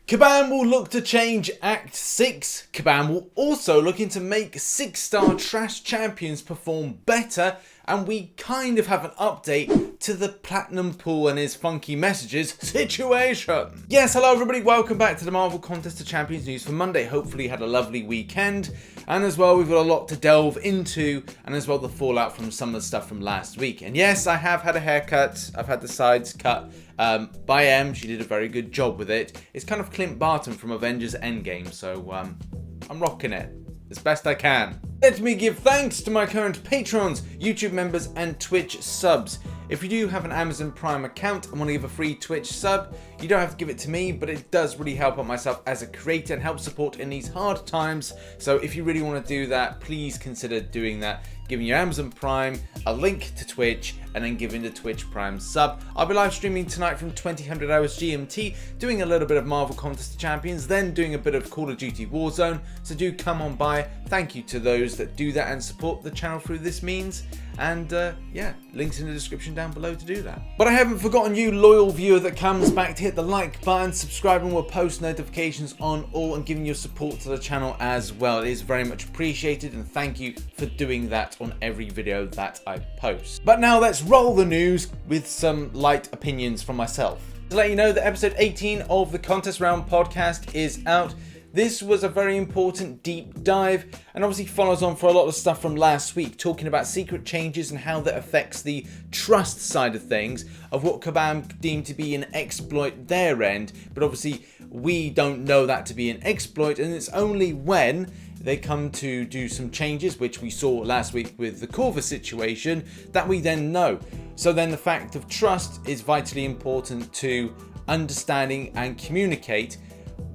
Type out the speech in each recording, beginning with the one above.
Kabam will look to change Act 6. Kabam will also looking to make 6-star trash champions perform better, and we kind of have an update to the Platinum Pool and his funky messages situation. Yes, hello everybody, welcome back to the Marvel Contest of Champions news for Monday. Hopefully you had a lovely weekend, and as well we've got a lot to delve into, and as well the fallout from some of the stuff from last week. And yes, I have had a haircut. I've had the sides cut by M. She did a very good job with it. It's kind of Clint Barton from Avengers Endgame, so I'm rocking it as best I can. Let me give thanks to my current patrons, YouTube members and Twitch subs. If you do have an Amazon Prime account and want to give a free Twitch sub, you don't have to give it to me, but it does really help out myself as a creator and help support in these hard times. So if you really want to do that, please consider doing that, giving your Amazon Prime a link to Twitch and then giving the Twitch Prime sub. I'll be live streaming tonight from 2000 hours GMT, doing a little bit of Marvel Contest of Champions, then doing a bit of Call of Duty Warzone. So do come on by. Thank you to those that do that and support the channel through this means. And yeah, links in the description down below to do that. But I haven't forgotten you, loyal viewer that comes back, to hit the like button, subscribing with post notifications on all, and giving your support to the channel as well. It is very much appreciated, and thank you for doing that on every video that I post. But now let's roll the news with some light opinions from myself. To let you know that episode 18 of the Contest Round podcast is out. This was a very important deep dive, and obviously follows on for a lot of stuff from last week, talking about secret changes and how that affects the trust side of things, of what Kabam deemed to be an exploit their end, but obviously we don't know that to be an exploit, and it's only when they come to do some changes, which we saw last week with the Corvus situation, that we then know. So then the fact of trust is vitally important to understanding and communicate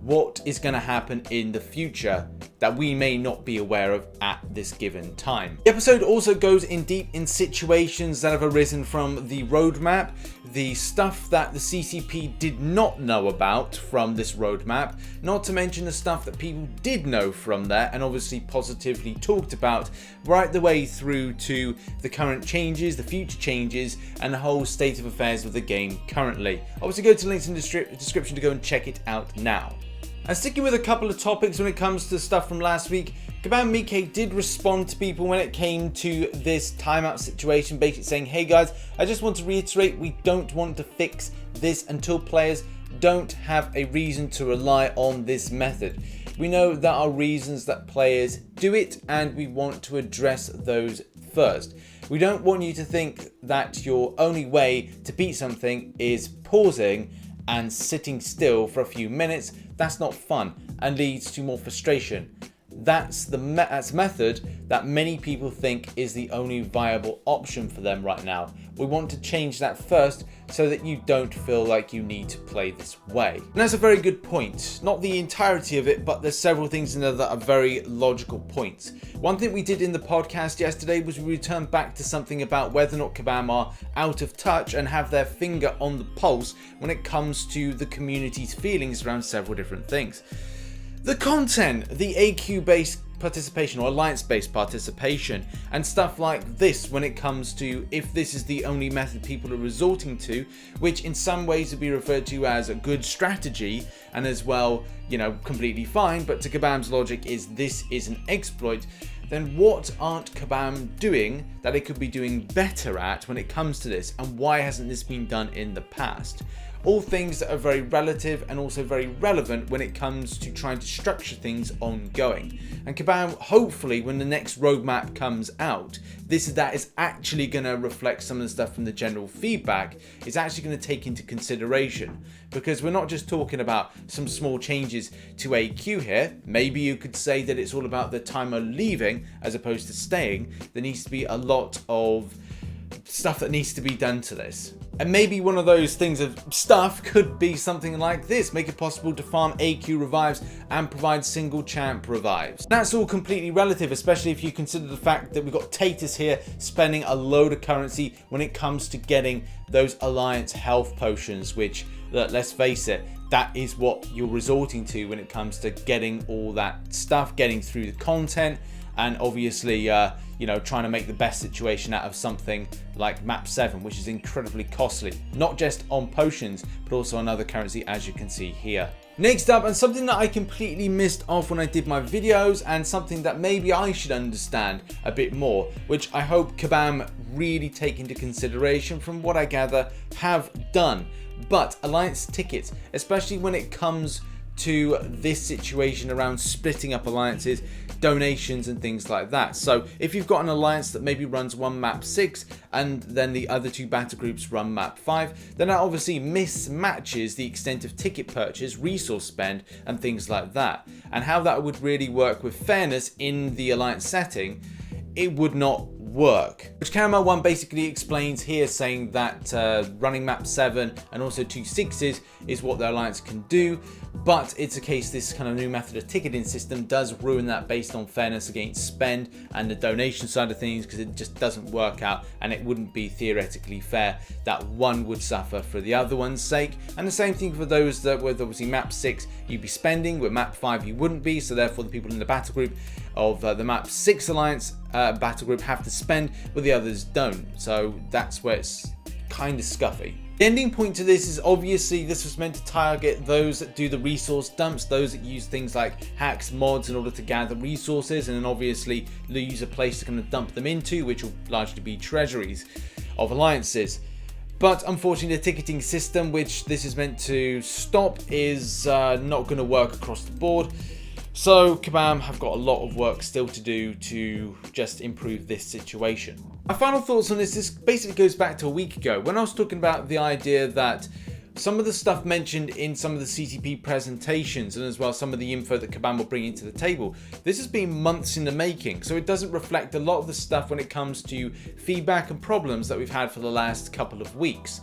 what is going to happen in the future that we may not be aware of at this given time. The episode also goes in deep in situations that have arisen from the roadmap, the stuff that the CCP did not know about from this roadmap, not to mention the stuff that people did know from there and obviously positively talked about, right the way through to the current changes, the future changes, and the whole state of affairs of the game currently. Obviously go to links in the description to go and check it out now. And sticking with a couple of topics when it comes to stuff from last week, Kabam Miike did respond to people when it came to this timeout situation, basically saying, hey guys, I just want to reiterate, we don't want to fix this until players don't have a reason to rely on this method. We know there are reasons that players do it, and we want to address those first. We don't want you to think that your only way to beat something is pausing and sitting still for a few minutes. That's not fun and leads to more frustration. That's the method that many people think is the only viable option for them right now. We want to change that first so that you don't feel like you need to play this way. And that's a very good point. Not the entirety of it, but there's several things in there that are very logical points. One thing we did in the podcast yesterday was we returned back to something about whether or not Kabam are out of touch and have their finger on the pulse when it comes to the community's feelings around several different things. The content, the AQ-based participation or alliance-based participation, and stuff like this when it comes to if this is the only method people are resorting to, which in some ways would be referred to as a good strategy and as well, you know, completely fine, but to Kabam's logic is this is an exploit, then what aren't Kabam doing that they could be doing better at when it comes to this, and why hasn't this been done in the past? All things that are very relative and also very relevant when it comes to trying to structure things ongoing. And Kabam, hopefully when the next roadmap comes out, that is actually going to reflect some of the stuff from the general feedback, is actually going to take into consideration. Because we're not just talking about some small changes to AQ here. Maybe you could say that it's all about the timer leaving as opposed to staying. There needs to be a lot of stuff that needs to be done to this. And maybe one of those things of stuff could be something like this. Make it possible to farm AQ revives and provide single champ revives. That's all completely relative, especially if you consider the fact that we've got Tatus here spending a load of currency when it comes to getting those alliance health potions, which, let's face it, that is what you're resorting to when it comes to getting all that stuff, getting through the content, and obviously, you know, trying to make the best situation out of something like map 7, which is incredibly costly, not just on potions, but also on other currency, as you can see here. Next up, and something that I completely missed off when I did my videos, and something that maybe I should understand a bit more, which I hope Kabam really take into consideration, from what I gather have done. But alliance tickets, especially when it comes to this situation around splitting up alliances, donations and things like that. So if you've got an alliance that maybe runs one map 6 and then the other 2 battle groups run map 5, then that obviously mismatches the extent of ticket purchase, resource spend and things like that. And how that would really work with fairness in the alliance setting, it would not work. Which Caramel 1 basically explains here, saying that running map 7 and also 2 6s is what the alliance can do, but it's a case this kind of new method of ticketing system does ruin that based on fairness against spend and the donation side of things, because it just doesn't work out, and it wouldn't be theoretically fair that one would suffer for the other one's sake. And the same thing for those that with obviously map 6 you'd be spending, with map 5 you wouldn't be, so therefore the people in the battle group of the map 6 alliance battle group have to spend, but the others don't. So that's where it's kind of scuffy. The ending point to this is obviously this was meant to target those that do the resource dumps, those that use things like hacks, mods in order to gather resources, and then obviously use a place to kind of dump them into, which will largely be treasuries of alliances. But unfortunately, the ticketing system, which this is meant to stop, is not going to work across the board. So Kabam have got a lot of work still to do to just improve this situation. My final thoughts on this basically goes back to a week ago when I was talking about the idea that some of the stuff mentioned in some of the CTP presentations, and as well some of the info that Kabam will bring into the table, this has been months in the making, so it doesn't reflect a lot of the stuff when it comes to feedback and problems that we've had for the last couple of weeks.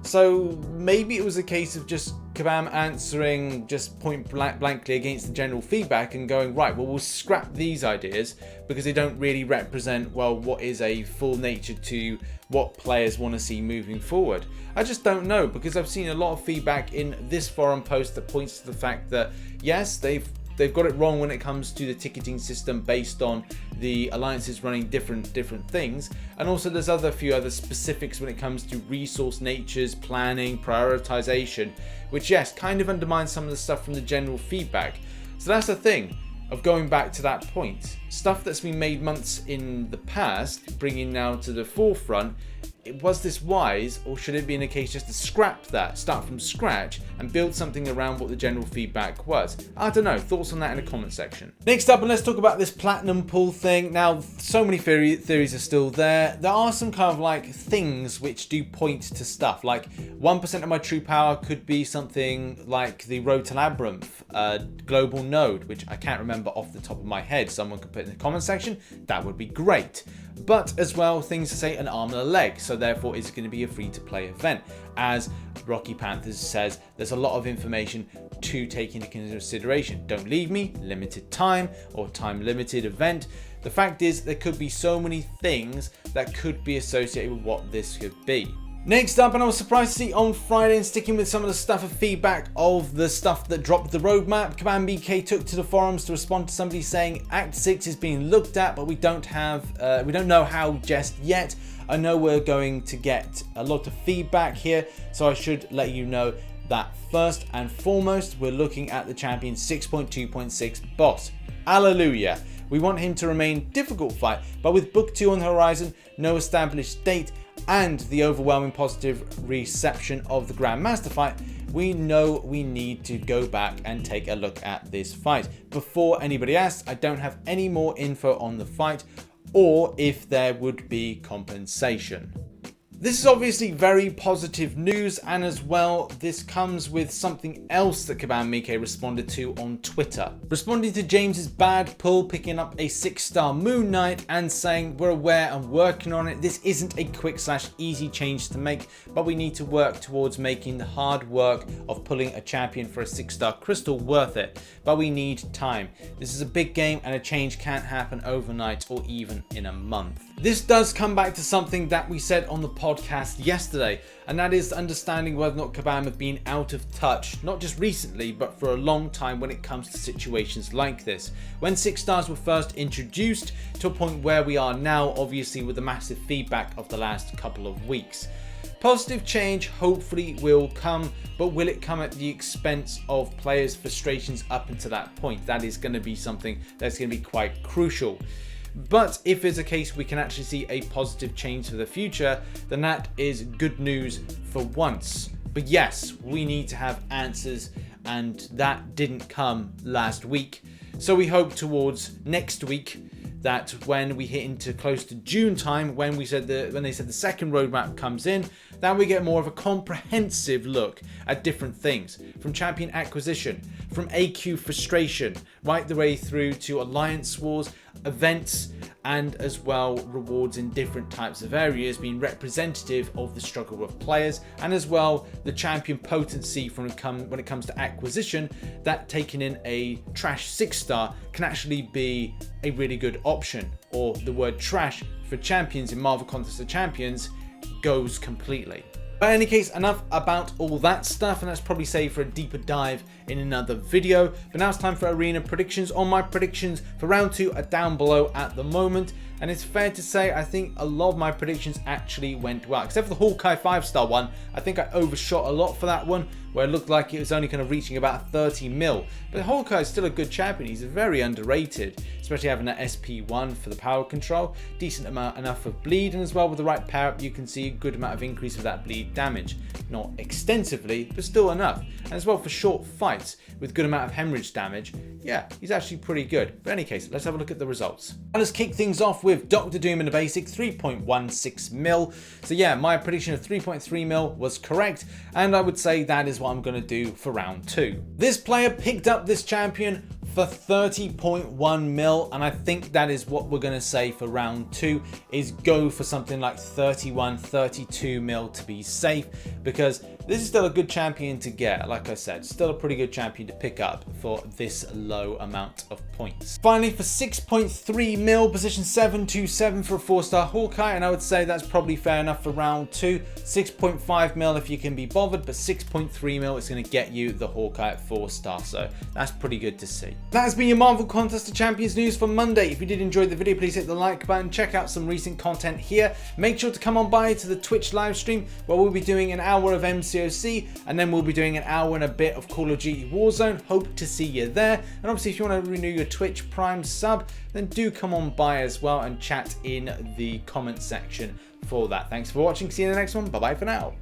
So maybe it was a case of just Kabam answering just point blankly against the general feedback and going, right, well, we'll scrap these ideas because they don't really represent, well, what is a full nature to what players want to see moving forward. I just don't know, because I've seen a lot of feedback in this forum post that points to the fact that yes, they've got it wrong when it comes to the ticketing system based on the alliances running different things, and also there's a few other specifics when it comes to resource natures, planning, prioritization, which yes, kind of undermines some of the stuff from the general feedback. So that's the thing of going back to that point. Stuff that's been made months in the past, bringing now to the forefront. Was this wise, or should it be in a case just to scrap that, start from scratch, and build something around what the general feedback was? I don't know, thoughts on that in the comment section. Next up, and let's talk about this platinum pool thing. Now, so many theories are still there. There are some kind of like things which do point to stuff, like 1% of my true power could be something like the Road to Labyrinth global node, which I can't remember off the top of my head. Someone could put in the comment section, that would be great. But as well, things to say an arm and a leg, so therefore it's going to be a free-to-play event. As Rocky Panthers says, there's a lot of information to take into consideration. Don't leave me, limited time or time-limited event. The fact is, there could be so many things that could be associated with what this could be. Next up, and I was surprised to see on Friday, and sticking with some of the stuff of feedback of the stuff that dropped the roadmap, Kabam BK took to the forums to respond to somebody saying Act 6 is being looked at, but we don't know how just yet. I know we're going to get a lot of feedback here, so I should let you know that first and foremost, we're looking at the champion 6.2.6 boss. Hallelujah. We want him to remain difficult fight, but with Book 2 on the horizon, no established date, and the overwhelming positive reception of the Grandmaster fight, we know we need to go back and take a look at this fight. Before anybody asks, I don't have any more info on the fight or if there would be compensation. This is obviously very positive news, and as well, this comes with something else that Kabam Miike responded to on Twitter. Responding to James's bad pull, picking up a 6-star Moon Knight and saying, we're aware and working on it. This isn't a quick/easy change to make, but we need to work towards making the hard work of pulling a champion for a 6-star crystal worth it. But we need time. This is a big game and a change can't happen overnight or even in a month. This does come back to something that we said on the podcast yesterday, and that is understanding whether or not Kabam have been out of touch, not just recently, but for a long time when it comes to situations like this. When 6 stars were first introduced to a point where we are now, obviously with the massive feedback of the last couple of weeks. Positive change hopefully will come, but will it come at the expense of players' frustrations up until that point? That is going to be something that's going to be quite crucial. But if there's a case we can actually see a positive change for the future, then that is good news for once. But yes, we need to have answers, and that didn't come last week. So we hope towards next week that when we hit into close to June time, when they said the second roadmap comes in, that we get more of a comprehensive look at different things, from champion acquisition, from AQ frustration, right the way through to alliance wars, events, and as well rewards in different types of areas being representative of the struggle of players, and as well the champion potency when it comes to acquisition, that taking in a trash 6-star can actually be a really good option, or the word trash for champions in Marvel Contest of Champions goes completely. But in any case, enough about all that stuff, and that's probably safe for a deeper dive in another video. But now it's time for arena predictions. All my predictions for round 2 are down below at the moment, and it's fair to say I think a lot of my predictions actually went well, except for the Hawkeye 5-star one. I think I overshot a lot for that one, where it looked like it was only kind of reaching about 30 mil. But Hawkeye is still a good champion. He's very underrated, especially having that SP1 for the power control, decent amount enough of bleed, and as well with the right power up you can see a good amount of increase of that bleed damage. Not extensively, but still enough. And as well for short fights with good amount of hemorrhage damage, yeah, he's actually pretty good. But in any case, let's have a look at the results. And let's kick things off with Dr. Doom in the basic, 3.16 mil. So yeah, my prediction of 3.3 mil was correct, and I would say that is what I'm going to do for round 2. This player picked up this champion for 30.1 mil, and I think that is what we're going to say for round 2, is go for something like 31, 32 mil to be safe, because this is still a good champion to get. Like I said, still a pretty good champion to pick up for this low amount of points. Finally, for 6.3 mil, position 727 for a 4-star Hawkeye, and I would say that's probably fair enough for round 2. 6.5 mil if you can be bothered, but 6.3 mil is going to get you the Hawkeye at 4-star, so that's pretty good to see. That has been your Marvel Contest of Champions news for Monday. If you did enjoy the video, please hit the like button, check out some recent content here. Make sure to come on by to the Twitch live stream, where we'll be doing an hour of MCOC, and then we'll be doing an hour and a bit of Call of Duty Warzone. Hope to see you there. And obviously, if you want to renew your Twitch Prime sub, then do come on by as well and chat in the comment section for that. Thanks for watching. See you in the next one. Bye bye for now.